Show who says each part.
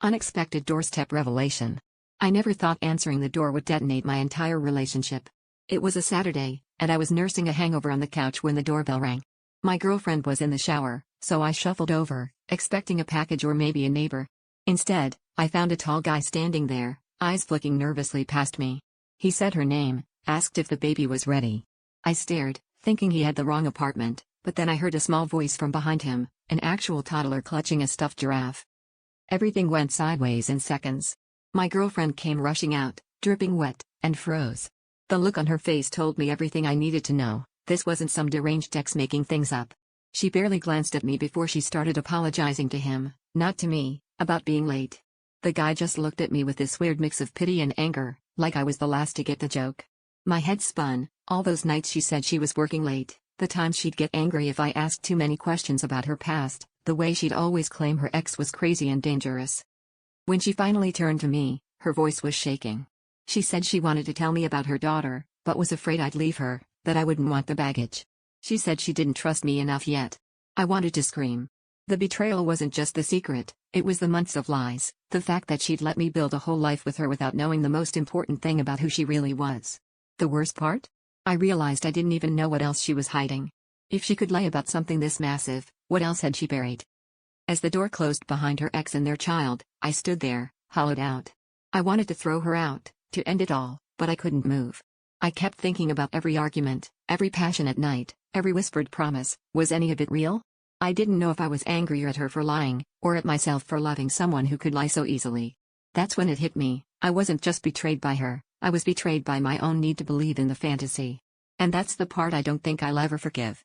Speaker 1: Unexpected doorstep revelation. I never thought answering the door would detonate my entire relationship. It was a Saturday, and I was nursing a hangover on the couch when the doorbell rang. My girlfriend was in the shower, so I shuffled over, expecting a package or maybe a neighbor. Instead, I found a tall guy standing there, eyes flicking nervously past me. He said her name, asked if the baby was ready. I stared, thinking he had the wrong apartment, but then I heard a small voice from behind him, an actual toddler clutching a stuffed giraffe. Everything went sideways in seconds. My girlfriend came rushing out, dripping wet, and froze. The look on her face told me everything I needed to know. This wasn't some deranged ex making things up. She barely glanced at me before she started apologizing to him, not to me, about being late. The guy just looked at me with this weird mix of pity and anger, like I was the last to get the joke. My head spun. All those nights she said she was working late, the times she'd get angry if I asked too many questions about her past, the way she'd always claim her ex was crazy and dangerous. When she finally turned to me, her voice was shaking. She said she wanted to tell me about her daughter, but was afraid I'd leave her, that I wouldn't want the baggage. She said she didn't trust me enough yet. I wanted to scream. The betrayal wasn't just the secret, it was the months of lies, the fact that she'd let me build a whole life with her without knowing the most important thing about who she really was. The worst part? I realized I didn't even know what else she was hiding. If she could lie about something this massive, what else had she buried? As the door closed behind her ex and their child, I stood there, hollowed out. I wanted to throw her out, to end it all, but I couldn't move. I kept thinking about every argument, every passionate night, every whispered promise. Was any of it real? I didn't know if I was angrier at her for lying, or at myself for loving someone who could lie so easily. That's when it hit me. I wasn't just betrayed by her, I was betrayed by my own need to believe in the fantasy. And that's the part I don't think I'll ever forgive.